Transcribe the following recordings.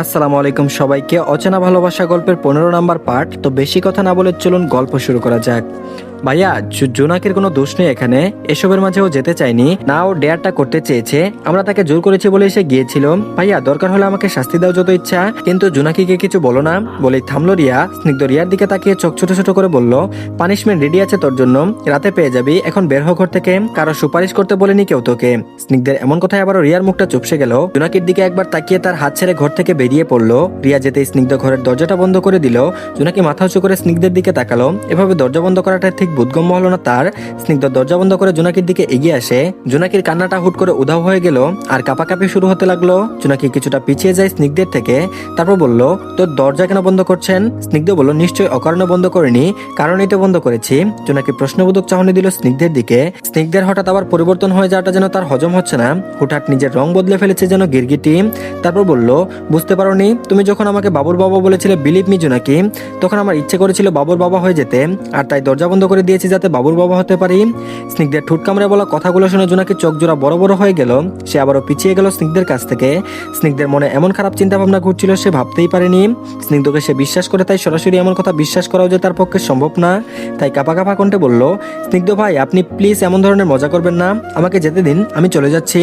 আসসালামু আলাইকুম সবাইকে। অচেনা ভালোবাসা গল্পের 15 নাম্বার পার্ট। তো বেশি কথা না বলে চলুন গল্প শুরু করা যাক। ভাইয়া, জোনাকের কোনো দোষ নেই এখানে। এসবের মাঝেও যেতে চাইনি না, ও ডেয়ারটা করতে চেয়েছে, আমরা তাকে জোর করেছি বলে এসে গিয়েছিল। ভাইয়া, দরকার হলে আমাকে শাস্তি দাও যত ইচ্ছা, কিন্তু জোনাকিকে কিছু বলো না। বলেই থামলো রিয়া। স্নিগ্ধ রিয়ার দিকে তাকিয়ে চোখ ছোট ছোট করে বলল, পানিশমেন্ট রেডি আছে তোর জন্য, রাতে পেয়ে যাবি। এখন বের হ ঘর থেকে, কারো সুপারিশ করতে বলেনি কেউ তোকে। স্নিগ্ধের এমন কথায় আবারও রিয়ার মুখটা চুপসে গেল। জোনাকির দিকে একবার তাকিয়ে তার হাত ছেড়ে ঘর থেকে বেরিয়ে পড়লো। রিয়া যেতেই স্নিগ্ধ ঘরের দরজাটা বন্ধ করে দিল। জোনাকি মাথা উঁচু করে স্নিগ্ধের দিকে তাকালো। এভাবে দরজা বন্ধ করাটা ঠিক বোধগম্য হলো না তার। স্নিগ্ধ দরজা বন্ধ করে জোনাকির দিকে এগিয়ে আসে। জোনাকির কান্নাটা হুট করে উধাও হয়ে গেল আর কাঁপাকাঁপি শুরু হতে লাগলো। জোনাকি কিছুটা পিছিয়ে যায় স্নিগ্ধের থেকে, তারপর বলল, তোর দরজা কেন বন্ধ করছেন? স্নিগ্ধ বলল, নিশ্চয়ই অকারণে বন্ধ করিনি, কারণেই তো বন্ধ করেছি। জোনাকি প্রশ্নবোধক চাহনি দিল স্নিগ্ধের দিকে। স্নিগ্ধের হঠাৎ আবার পরিবর্তন হয়ে যাওয়াটা যেন তার হজম হচ্ছে না। হুটহাট নিজের রং বদলে ফেলেছে যেন গিরগিটি। তারপর বলল, বুঝতে পারোনি? তুমি যখন আমাকে বাবুর বাবা বলেছিলে, বিলিভ মি জোনাকি, তখন আমার ইচ্ছে করেছিল বাবুর বাবা হয়ে যেতে, আর তাই দরজা বন্ধ করে দিয়েছি যাতে বাবুর বাবা হতে পারি। স্নিগ্ধের ঠোঁট কামড়ে বলা কথাগুলো শুনে জোনাকি চোখ জোড়া বড় বড় হয়ে গেল। সে আবারও পিছিয়ে গেল স্নিগ্ধের কাছ থেকে। স্নিগ্ধের মনে এমন খারাপ চিন্তা ভাবনা ঘুরছিল সে ভাবতেই পারেনি। স্নিগ্ধকে সে বিশ্বাস করে, তাই সরাসরি এমন কথা বিশ্বাস করাও যে তার পক্ষে সম্ভব না। তাই কাপা কাপা কণ্ঠে বলল, স্নিগ্ধ ভাই, আপনি প্লিজ এমন ধরনের মজা করবেন না, আমাকে যেতে দিন, আমি চলে যাচ্ছি।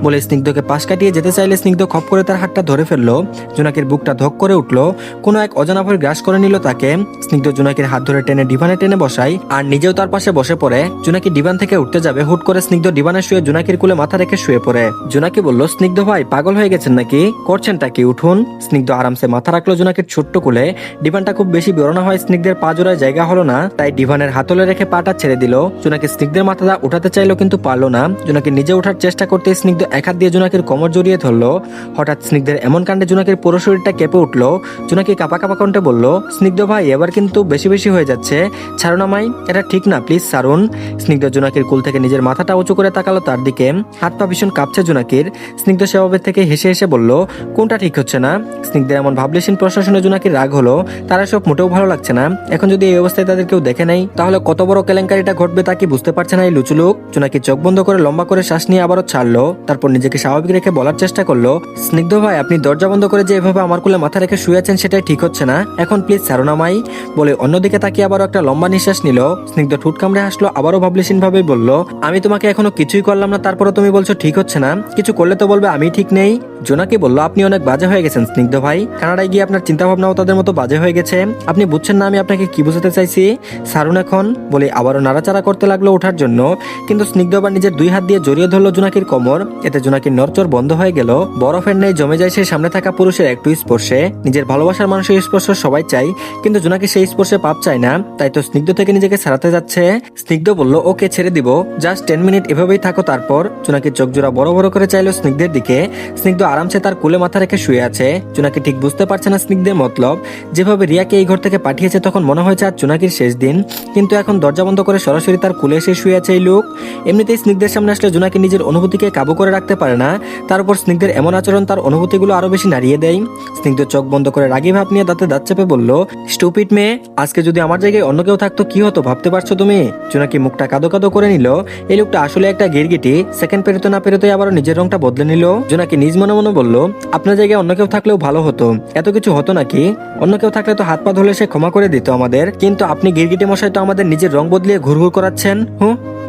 বলে স্নিগ্ধকে পাশ কাটিয়ে যেতে চাইলে স্নিগ্ধ খপ করে তার হাতটা ধরে ফেললো। জোনাকির বুকটা ধক করে উঠলো। কোনো এক অজানা ভয় গ্রাস করে নিল তাকে। স্নিগ্ধ জোনাকির হাত ধরে টেনে ডিভানে টেনে বসায় আর নিজেও তার পাশে বসে পড়ে। জোনাকি ডিভান থেকে উঠতে যাবে, হুট করে স্নিগ্ধ ডিভানে শুয়ে জোনাকির কোলে মাথা রেখে শুয়ে পড়ে। জোনাকি বলল, স্নিগ্ধ ভাই, পাগল হয়ে গেছেন নাকি? করছেনটা কি? উঠুন। স্নিগ্ধ আরামসে মাথা রাখলো জোনাকির ছোট্ট কোলে। ডিভানটা খুব বেশি বড় না হয় স্নিগ্ধের পা জোড়ায় জায়গা হলো না, তাই ডিভানের হাতলে রেখে পাটা ছেড়ে দিল। জোনাকি স্নিগ্ধের মাথাটা উঠাতে চাইলো কিন্তু পারলো না। জোনাকি নিজে ওঠার চেষ্টা করতে স্নিগ্ধ এক হাত দিয়ে জোনাকির কোমর জড়িয়ে ধরলো। হঠাৎ স্নিগ্ধের এমন কাণ্ডে জোনাকির পুরো শরীরটা কেঁপে উঠলো। জোনাকি কাপা কাপা কণ্ঠে বলল, স্নিগ্ধ ভাই, এবার কিন্তু বেশি বেশি হয়ে যাচ্ছে, ছাড়ুন আমায়, এটা ঠিক না, প্লিজ ছাড়ুন। স্নিগ্ধ জোনাকির কুল থেকে নিজের মাথাটা উঁচু করে তাকালো তার দিকে। হাত পা ভীষণ কাঁপছে জোনাকির। স্নিগ্ধ সেভাবে থেকে হেসে হেসে বলল, কোনটা ঠিক হচ্ছে না? স্নিগ্ধের এমন ভাবলেশীন প্রশ্ন শুনে জোনাকির রাগ হলো। তারা সব মোটেও ভালো লাগছে না। এখন যদি এই অবস্থায় তাদের কেউ দেখে নেয় তাহলে কত বড় কেলেঙ্কারিটা ঘটবে তা কি বুঝতে পারছে না এই লুচুলুক। জোনাকি চোখ বন্ধ করে লম্বা করে শ্বাস নিয়ে আবারও ছাড়লো। তারপর নিজেকে স্বাভাবিক রেখে বলার চেষ্টা করলো, স্নিগ্ধ ভাই, আপনি দরজা বন্ধ করে যে এভাবে আমার কোলে মাথা রেখে শুয়ে আছেন সেটাই ঠিক হচ্ছে না, এখন প্লিজ ছাড়ুন আমায়। বলে অন্যদিকে তাকিয়ে আবারও একটা লম্বা নিঃশ্বাস নিল। স্নিগ্ধ ঠোঁট কামড়ে হাসলো, আবারও ভাবলেশীন ভাবে বলল, আমি তোমাকে এখনো কিছুই করলাম না, তারপরও তুমি বলছো ঠিক হচ্ছে না? কিছু করলে তো বলবে আমি ঠিক নেই। জোনাকি বলল, আপনি অনেক বাজে হয়ে গেছেন স্নিগ্ধ ভাই, কানাডায় গিয়ে আপনার চিন্তা ভাবনাও তাদের মতো বাজে হয়ে গেছে। আপনি বুঝছেন না আমি আপনাকে কি বুঝাতে চাইছি? ছাড়ুন এখন। বলে আবারও নাড়াচাড়া করতে লাগলো ওঠার জন্য, কিন্তু স্নিগ্ধ আবার নিজের দুই হাত দিয়ে জড়িয়ে ধরলো জোনাকির কোমর। এতে জোনাকির নড়চড় বন্ধ হয়ে গেল। বরফের ন্যায় জমে যায় সে সামনে থাকা পুরুষের একটু স্পর্শে। নিজের ভালোবাসার মানুষের স্পর্শ সবাই চাই, কিন্তু জোনাকি সেই স্পর্শে পাপ চায় না, তাই তো স্নিগ্ধ থেকে নিজেকে ছাড়াতে যাচ্ছে। স্নিগ্ধ বলল, ওকে ছেড়ে দিব, জাস্ট 10 মিনিট এভাবেই থাকো। তারপর জোনাকির চোখ জোড়া বড় বড় করে চাইলো স্নিগ্ধের দিকে। স্নিগ্ধ আরামসে তার কোলে মাথা রেখে শুয়ে আছে। জোনাকি ঠিক বুঝতে পারছে না স্নিগ্ধের মতলব। যেভাবে রিয়াকে এই ঘর থেকে পাঠিয়েছে তখন মনে হয়েছে আজ জোনাকির শেষ দিন, কিন্তু এখন দরজা বন্ধ করে সরাসরি তার কোলে এসে শুয়ে আছে এই লোক। এমনিতেই স্নিগ্ধের সামনে আসলে জোনাকি নিজের অনুভূতিকে কাবু করে রাখতে পারে না, তার উপর স্নিগ্ধের এমন আচরণ তার অনুভূতিগুলো আরো বেশি নাড়িয়ে দেয়। স্নিগ্ধ চোখ বন্ধ করে রাগী ভাব নিয়ে দাঁতে দাঁত চেপে বলল, স্টুপিড মেয়ে, আজকে যদি আমার জায়গায় অন্য কেউ থাকতো কি হতো ভাবতে পারছো তুমি? জোনাকি মুখটা কাদো কাদো করে নিল। এই লোকটা আসলে একটা গিরগিটি। সেকেন্ড পেরোতে না পেরোতে আবারও নিজের রংটা বদলে নিল। জোনাকি নিজ মনে মনে বলল, আপনার জায়গায় অন্য কেউ থাকলেও ভালো হতো, এত কিছু হতো নাকি? অন্য কেউ থাকলে তো হাত পা ধরলে সে ক্ষমা করে দিত আমাদের, কিন্তু আপনি গিরগিটি মশাই তো আমাদের নিজের রং বদলিয়ে ঘুরঘুর করাচ্ছেন।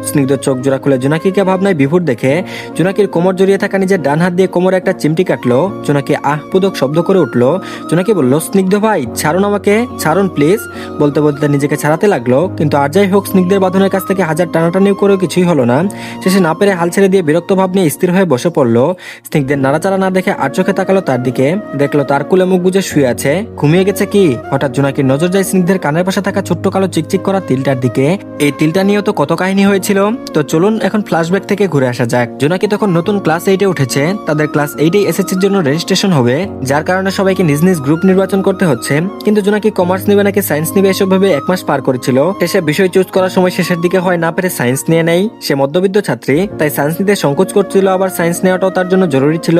স্নিগ্ধ চোখ জোড়া খুলে জোনাকিকে ভাবনায় বিভোর দেখে জোনাকির কোমর জড়িয়ে থাকা নিজের ডান হাত দিয়ে কোমরে একটা চিমটি কাটলো। জোনাকি পুদক শব্দ করে উঠলো। জোনাকি বলল, স্নিগ্ধ ভাই, ছাড়ুন আমাকে, ছাড়ুন প্লিজ। বলতে বলতে নিজেকে ছাড়াতে লাগলো, কিন্তু আর যাই হোক স্নিগ্ধের বাঁধনের কাছ থেকে হাজার টানাটানি করেও কিছুই হলো না। শেষে না পেরে হাল ছেড়ে দিয়ে বিরক্ত ভাব নিয়ে স্থির হয়ে বসে পড়লো। স্নিগ্ধের নাড়াচাড়া না দেখে আর চোখে তাকালো তার দিকে, দেখলো তার কুলে মুখ গুজে শুয়ে আছে। ঘুমিয়ে গেছে কি? হঠাৎ জোনাকির নজর যায় স্নিগ্ধের কানের পাশে থাকা ছোট্ট কালো চিকচিক করা তিলটার দিকে। এই তিলটা নিয়েও তো কত কাহিনী হয়েছিল। তো চলুন এখন ফ্ল্যাশব্যাক থেকে ঘুরে আসা যাক। জোনাকি তখন নতুন ক্লাস 8-এ উঠেছে। তাদের ক্লাস 8-এ এসএসসির জন্য রেজিস্ট্রেশন হবে, যার কারণে সবাইকে নিজ নিজ গ্রুপ নির্বাচন করতে হচ্ছে। কিন্তু জোনাকি কমার্স নেবে নাকি সায়েন্স নেবে এসব ভাবে 1 মাস পার করেছিল। শেষে বিষয় চুজ করার সময় শেষের দিকে হয় না পেরে সায়েন্স নিয়ে নেয়। সে মধ্যবিত্ত ছাত্রী, তাই সায়েন্স নিতে সংকোচ করছিল। আবার সায়েন্স নেওয়াটাও তার জন্য জরুরি ছিল,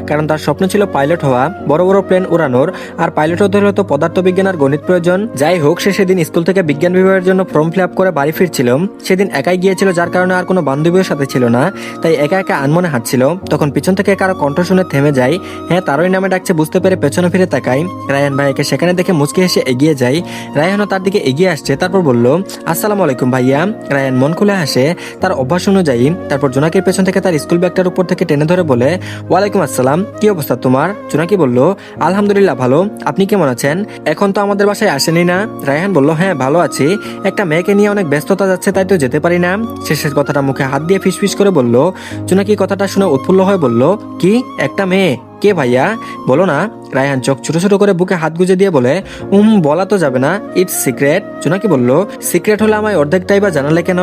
কারণ তার স্বপ্ন ছিল পাইলট হওয়া, বড় বড় প্লেন উড়ানোর। আর পাইলট হতে হলে তো পদার্থবিজ্ঞান আর গণিত প্রয়োজন। যাই হোক, সে সেদিন স্কুল থেকে বিজ্ঞান বিভাগের জন্য ফর্ম ফিল আপ করে বাড়ি ফিরছিল। সেদিন একাই গিয়ে হয়েছিল, যার কারণে আর কোনো বান্ধবীও সাথে ছিল না, তাই একা একা আনমনে হাঁটছিল। তখন পিছন থেকে কারো কণ্ঠ শুনে থেমে যায়। হ্যাঁ, তারই নামে ডাকছে বুঝতে পেরে পেছনে ফিরে তাকাই। রায়ান ভাইয়াকে সেখানে দেখে মুচকি হেসে এগিয়ে যায়। রায়ানও তার দিকে এগিয়ে আসছে, তারপর বলল, আসসালামু আলাইকুম ভাইয়া। রায়ান মন খুলে হাসে তার অভ্যাস অনুযায়ী। তারপর জোনাকির পেছন থেকে তার স্কুল ব্যাগটার উপর থেকে টেনে ধরে বলে, ওয়ালাইকুম আসসালাম, কি অবস্থা তোমার? জোনাকি বলল, আলহামদুলিল্লাহ ভালো, আপনি কেমন আছেন? এখন তো আমাদের বাসায় আসেনি না? রায়হান বলল, হ্যাঁ ভালো আছি, একটা মেয়েকে নিয়ে অনেক ব্যস্ততা যাচ্ছে, তাই তো যেতে পারি না। শেষের কথাটা মুখে হাত দিয়ে ফিসফিস করে বলল। জোনাকি কথাটা শুনে উৎফুল্ল হয়ে বলল, কি একটা মেয়ে? কে ভাইয়া, বলো না। রায়হান চোখ ছোট ছোট করে বুকে হাত গুজে দিয়ে বলে, বলা তো যাবে না, ইটস সিক্রেট। জোনাকি বলল, সিক্রেট হলে আমায় অর্ধেকটাই বা জানালে কেন?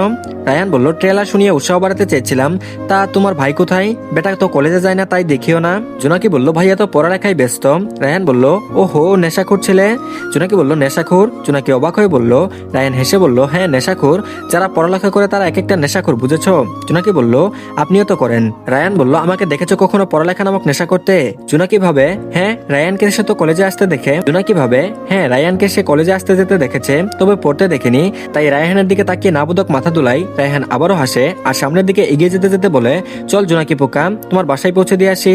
রায়হান বলল, ট্রেলার শুনিয়ে উৎসাহ বাড়াতে চেয়েছিলাম। তা তোমার ভাই কোথায়? বেটা তো কলেজে যায় না, তাই দেখিও না। জোনাকি বলল, ভাইয়া তো পড়ালেখায় ব্যস্ত। রায়হান বলল, ওহো, নেশাখোর ছেলে। জোনাকি বলল, নেশাখোর? জোনাকি অবাক হয়ে বলল। রায়হান হেসে বলল, হ্যাঁ নেশাখোর, যারা পড়ালেখা করে তারা এক একটা নেশাখোর, বুঝেছ? জোনাকি বলল, আপনিও তো করেন। রায়হান বলল, আমাকে দেখেছো কখনো পড়ালেখা নামক নেশা করতে? জোনাকি ভাবে, হ্যাঁ রায়ানকে সে তো কলেজে আসতে দেখে। জোনাকি ভাবে, হ্যাঁ রায়ানকে সে কলেজে আসতে যেতে দেখেছে, তবে পড়তে দেখেনি। তাই রায়হানের দিকে তাকিয়ে নাবোধক মাথা দুলাই। রায়হান আবারও হাসে আর সামনের দিকে এগিয়ে যেতে যেতে বলে, চল জোনাকি পোকা, তোমার বাসায় পৌঁছে দিয়ে আসি।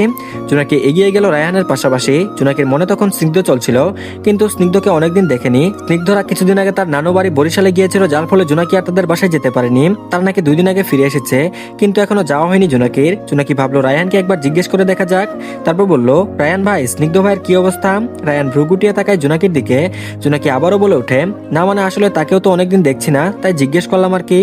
জোনাকি এগিয়ে গেল রায়হানের পাশাপাশি। জোনাকির মনে তখন স্নিগ্ধ চলছিল, কিন্তু স্নিগ্ধকে অনেকদিন দেখেনি। স্নিগ্ধরা কিছুদিন আগে তার নানু বাড়ি বরিশালে গিয়েছিল, যার ফলে জোনাকি আর তাদের বাসায় যেতে পারেনি। তার নাকি 2 দিন আগে ফিরে এসেছে, কিন্তু এখনো যাওয়া হয়নি জোনাকির। জোনাকি ভাবলো রায়হানকে একবার জিজ্ঞেস করে দেখা যাক। তারপর বলল, রায়ান ভাই, স্নিগ্ধ ভাইয়ের কি অবস্থা? রায়ান ভ্রু গুটিয়ে তাকায় জোনাকির দিকে। জোনাকি আবারও বলে ওঠে, না মানে আসলে তাকেও তো অনেকদিন দেখছি না, তাই জিজ্ঞেস করলাম আর কি।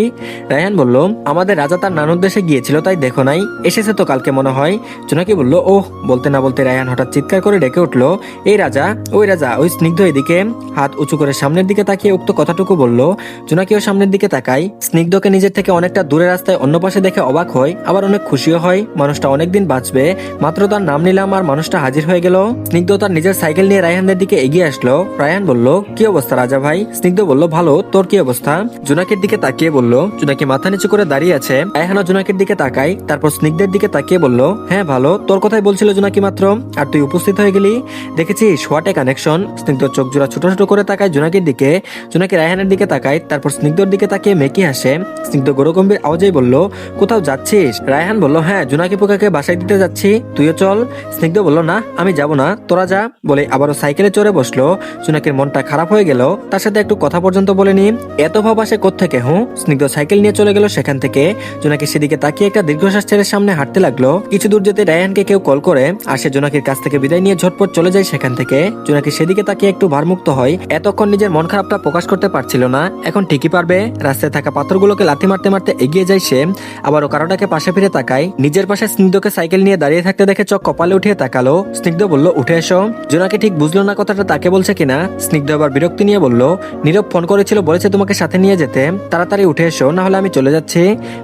রায়ান বলল, আমাদের রাজা তার নানুর দেশে গিয়েছিল, তাই দেখো নাই, এসেছে তো কালকে মনে হয়। জোনাকি বলল, ওহ। বলতে না বলতে রায়ান হঠাৎ চিৎকার করে ডেকে উঠল, এই রাজা, ওই রাজা, ওই স্নিগ্ধ এদিকে। হাত উঁচু করে সামনের দিকে তাকিয়ে উক্ত কথাটুকু বলল। জোনাকিও সামনের দিকে তাকায়। স্নিগ্ধকে নিজের থেকে অনেকটা দূরে রাস্তায় অন্য পাশে দেখে অবাক হয়, আবার অনেক খুশিও হয়। মানুষটা অনেকদিন বাঁচবে, মাত্র তার নাম নিলাম আর মানুষটা হাজির হয়ে গেল। স্নিগ্ধ তার নিজের সাইকেল নিয়ে রায়হানদের দিকে এগিয়ে আসলো। রায়হান বলল, কি অবস্থা রাজা ভাই? স্নিগ্ধ বলল, ভালো, তোর কি অবস্থা? জোনাকির দিকে তাকিয়ে বলল। জোনাকি মাথা নিচু করে দাঁড়িয়ে আছে। রায়হানও জোনাকির দিকে তাকায়, তারপর স্নিগ্ধের দিকে তাকিয়ে বলল, হ্যাঁ ভালো, তোর কথাই বলছিল জোনাকি মাত্র, আর তুই উপস্থিত হয়ে গেলি, দেখেছিস হোয়াট এ কানেকশন। স্নিগ্ধ চোখ জোড়া ছোট ছোট করে তাকায় জোনাকির দিকে। জোনাকি রায়হানের দিকে তাকায়, তারপর স্নিগ্ধর দিকে তাকিয়ে মেকি হাসে। স্নিগ্ধ গৌরগম্ভীর আওয়াজেই বলল, কোথাও যাচ্ছিস? রায়হান বলল, হ্যাঁ জোনাকি পোকাকে বাসায় দিতে যাচ্ছি, তুইও চল। স্নিগ্ধ বলল, না আমি যাব না, তোরা যা, বলে আবারও সাইকেলে চড়ে বসলো। জোনাকির মনটা খারাপ হয়ে গেল, তার সাথে একটু কথা পর্যন্ত বলেনি। এত ভাব আসে কোত্থেকে? স্নিগ্ধ সাইকেল নিয়ে চলে গেল সেখান থেকে। জোনাকি সেদিকে তাকিয়ে একটা দীর্ঘশ্বাস ছেড়ে সামনে হাঁটতে লাগলো। কিছু দূর যেতে রায়হানকে কেউ কল করে আর সে জোনাকির কাছ থেকে বিদায় নিয়ে ঝটপট চলে যায় সেখান থেকে। জোনাকি সেদিকে তাকিয়ে একটু ভারমুক্ত হয়। এতক্ষণ নিজের মন খারাপটা প্রকাশ করতে পারছিল না, এখন ঠিকই পারবে। রাস্তায় থাকা পাথরগুলোকে লাথি মারতে মারতে এগিয়ে যায় সে। আবারও কারোটাকে পাশে ফিরে তাকায়। নিজের পাশে স্নিগ্ধকে সাইকেল নিয়ে দাঁড়িয়ে থাকতে দেখে চোখ কপালে উঠিয়ে তাকালো। স্নিগ্ধ বলল, উঠে এসো। জোনাকি ঠিক বুঝলো না কথাটা তাকে বলছে কিনা। স্নিগ্ধ আবার বিরক্তি নিয়ে বলল, নীরব ফোন করেছিল, বলেছে তোমাকে সাথে নিয়ে যেতে, তাড়াতাড়ি উঠে এসো, না হলে আমি চলে যাচ্ছি।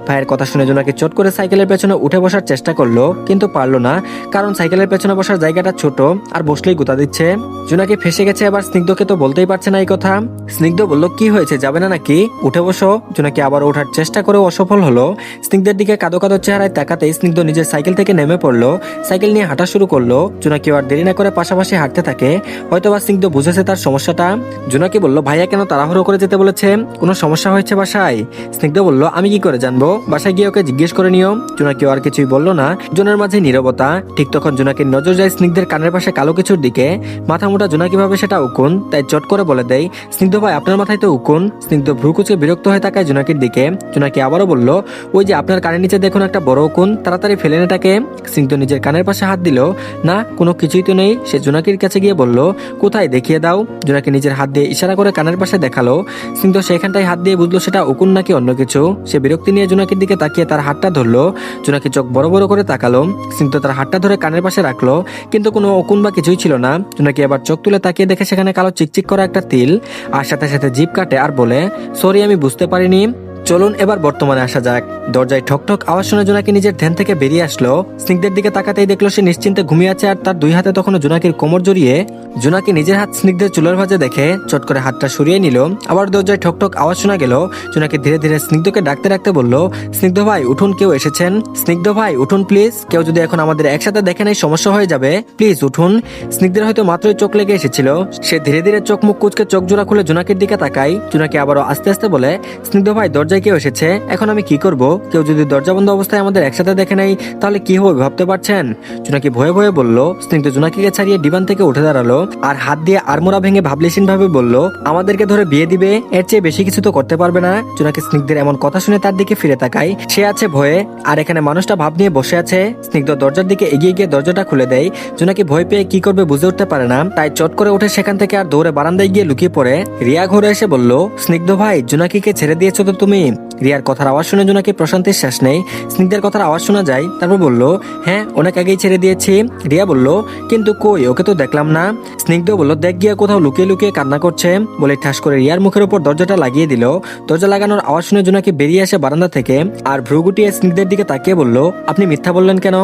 ভাইয়ের কথা শুনে জোনাকি চট করে সাইকেলের পেছনে উঠে বসার চেষ্টা করলো, কিন্তু পারলো না, কারণ সাইকেলের পেছনে বসার জায়গাটা ছোট আর বসলেই গুতা দিচ্ছে। জোনাকি ফেসে গেছে, আবার স্নিগ্ধকে তো বলতেই পারছে না এই কথা। স্নিগ্ধ বলল, কি হয়েছে, যাবে না নাকি? উঠে বসো। জোনাকি আবার ওঠার চেষ্টা করে অসফল হলো। স্নিগ্ধের দিকে কাদো কাদো চেহারায় তাকাতেই স্নিগ্ধ নিজের সাইকেল থেকে নেমে পড়লো, সাইকেল নিয়ে হাঁটা শুরু করলো। জোনাকি আর দেরি না করে পাশাপাশি হাঁটতে থাকে। হয়তোবা স্নিগ্ধ বুঝেছে তার সমস্যাটা। জোনাকি বলল, ভাইয়া কেন তাড়াহুড়ো করে যেতে বলেছে? কোনো সমস্যা হয়েছে বাসায়? স্নিগ্ধ বলল, আমি কি করে জানবো, বাসায় গিয়ে ওকে জিজ্ঞেস করে নিও। জোনাকি আর কিছুই বলল না। জোনের মাঝে নীরবতা। ঠিক তখন জোনাকির নজর যায় স্নিগ্ধের কানের পাশে কালো কিছুর দিকে। মাথা মোটা জোনাকি ভাবে সেটা উকুন, তাই চট করে বলে দেয়, স্নিগ্ধ ভাই আপনার মাথায় তো উকুন। স্নিগ্ধ ভ্রু কুচকে বিরক্ত হয়ে তাকায় জোনাকির দিকে। জোনাকি আবারও বলল, ওই যে আপনার কানের নিচে দেখুন একটা বড় উকুন, তাড়াতাড়ি ফেলেন এটাকে। স্নিগ্ধ নিজের কানের পাশে হাত দিল, না কোনো কিছুই তো নেই। সে জোনাকির কাছে গিয়ে বলল, কোথায়, দেখিয়ে দাও। জোনাকি নিজের হাত দিয়ে ইশারা করে কানের পাশে দেখালো। স্নিগ্ধ সেখানটায় হাত দিয়ে বুঝলো সেটা উকুন নাকি অন্য কিছু। সে বিরক্তি নিয়ে জোনাকির দিকে তাকিয়ে তার হাতটা ধরলো। জোনাকি চোখ বড় বড় করে তাকালো। স্নিগ্ধ তার হাতটা ধরে কানের পাশে রাখলো, কিন্তু কোনো উকুন বা কিছুই ছিল না। জোনাকি আবার চোখ তুলে তাকিয়ে দেখে সেখানে কালো চিকচিক করা একটা তিল, আর সাথে সাথে জিভ কাটে আর বলে, সরি আমি বুঝতে পারিনি। চলুন এবার বর্তমানে আসা যাক। দরজায় ঠক ঠক আওয়াজ শুনে জোনাকি নিজের ধ্যান থেকে বেরিয়ে আসলো। স্নিগ্ধের দিকে তাকাতেই দেখলো সে নিশ্চিন্তে ঘুমিয়ে আছে, আর তার 2 হাতে তখনও জোনাকির কোমর জড়িয়ে। জোনাকি নিজের হাত স্নিগ্ধের চুলের ভাঁজে দেখে চট করে হাতটা সরিয়ে নিল। আবার দরজায় ঠক ঠক আওয়াজ শোনা গেল। জোনাকি ধীরে ধীরে স্নিগ্ধকে ডাকতে ডাকতে বলল, স্নিগ্ধ ভাই উঠুন, কেউ এসেছেন। স্নিগ্ধ ভাই উঠুন প্লিজ, কেউ যদি এখন আমাদের একসাথে দেখে নেই সমস্যা হয়ে যাবে, প্লিজ উঠুন। স্নিগ্ধের হয়তো মাত্রই চোখ লেগে এসেছিল। সে ধীরে ধীরে চোখ মুখ কুচকে চোখ জোড়া খুলে জোনাকির দিকে তাকায়। জোনাকি আবারও আস্তে আস্তে বলে, স্নিগ্ধ ভাই দরজা দরজায় কেউ এসেছে, এখন আমি কি করব? কেউ যদি দরজা বন্ধ অবস্থায় আমাদের একসাথে দেখে নেই তাহলে কি হবে ভাবতে পারছেন? জোনাকি ভয়ে ভয়ে বলল। স্নিগ্ধ জোনাকিকে ছাড়িয়ে ডিভান থেকে উঠে দাঁড়ালো আর হাত দিয়ে আড়মোড়া ভেঙে ভাবলেশীন ভাবে বলল, আমাদেরকে ধরে বিয়ে দিবে, এর চেয়ে বেশি কিছু তো করতে পারবে না। জোনাকি স্নিগ্ধের এমন কথা শুনে তার দিকে ফিরে তাকায়। সে আছে ভয়ে, আর এখানে মানুষটা ভাব নিয়ে বসে আছে। স্নিগ্ধ দরজার দিকে এগিয়ে গিয়ে দরজাটা খুলে দেয়। জোনাকি ভয় পেয়ে কি করবে বুঝে উঠতে পারে না, তাই চট করে উঠে সেখান থেকে আর দৌড়ে বারান্দায় গিয়ে লুকিয়ে পড়ে। রিয়া ঘরে এসে বলল, স্নিগ্ধ ভাই, জোনাকিকে ছেড়ে দিয়েছো তো তুমি? রিয়ার কথার আওয়াজ শুনে জোনাকি প্রশান্তির শেষ নেই। স্নিগ্ধের কথার আওয়াজ শোনা যায়, তারপর বলল, হ্যাঁ অনেক আগেই ছেড়ে দিয়েছি। রিয়া বলল, কিন্তু কই, ওকে তো দেখলাম না। স্নিগ্ধ বলল, দেখ গিয়ে কোথাও লুকিয়ে লুকিয়ে কান্না করছে। বলে ঠাস করে রিয়ার মুখের উপর দরজাটা লাগিয়ে দিল। দরজা লাগানোর আওয়াজ শুনে জোনাকি বেরিয়ে আসে বারান্দা থেকে আর ভ্রু গুটিয়ে স্নিগ্ধের দিকে তাকিয়ে বলল, আপনি মিথ্যা বললেন কেন?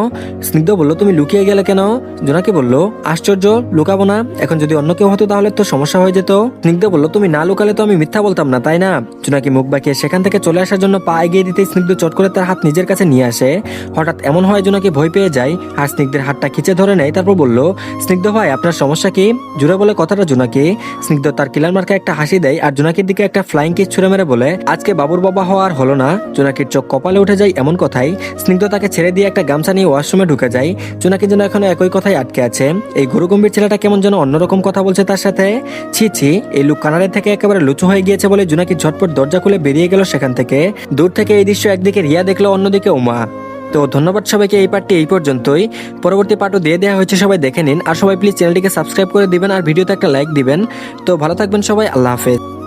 স্নিগ্ধ বলল, তুমি লুকিয়ে গেলে কেন? জোনাকি বলল, আশ্চর্য, লুকাবো না? এখন যদি অন্য কেউ হতো তাহলে তো সমস্যা হয়ে যেত। স্নিগ্ধ বলল, তুমি না লুকালে তো আমি মিথ্যা বলতাম না, তাই না? জোনাকি মুখ বাঁকিয়ে সেখান থেকে চলে আসার জন্য পা এগিয়ে দিতে স্নিগ্ধ চট করে তার হাত নিজের কাছে নিয়ে আসে। হঠাৎ এমন হয় জোনাকি ভয় পেয়ে যায় আর স্নিগ্ধের হাতটা খিচে ধরে নেয়। তারপর বলল, স্নিগ্ধ ভাই, আপনার সমস্যা কি? জুড়ে বলে কথাটা জোনাকি। স্নিগ্ধ তার কিলার মার্কা একটা হাসি দেয় আর জোনাকির দিকে একটা ফ্লাইং কিস ছুড়ে মেরে বলে, আজকে বাবুর বাবা হওয়া আর হলো না। জোনাকির চোখ কপালে উঠে যায় এমন কথাই। স্নিগ্ধ তাকে ছেড়ে দিয়ে একটা গামছা নিয়ে ওয়াশরুমে ঢুকে যায়। জোনাকি যেন এখনো একই কথাই আটকে আছে। এই গুরুগম্ভীর ছেলেটা কেমন যেন অন্যরকম কথা বলছে তার সাথে। ছি ছি, এই লুক কানারের থেকে একেবারে লুচু হয়ে গিয়েছে বলে জোনাকি ঝটপট দরজা খুলে বেরিয়ে গেল সেখান থেকে। দূর থেকে এই দৃশ্য একদিকে রিয়া দেখলো, অন্যদিকে উমা। তো ধন্যবাদ সবাইকে, এই পার্টটি এই পর্যন্তই। পরবর্তী পার্টও দিয়ে দেওয়া হয়েছে, সবাই দেখে নিন। আর সবাই প্লিজ চ্যানেলটিকে সাবস্ক্রাইব করে দিবেন আর ভিডিওতে একটা লাইক দিবেন। তো ভালো থাকবেন সবাই, আল্লাহ হাফেজ।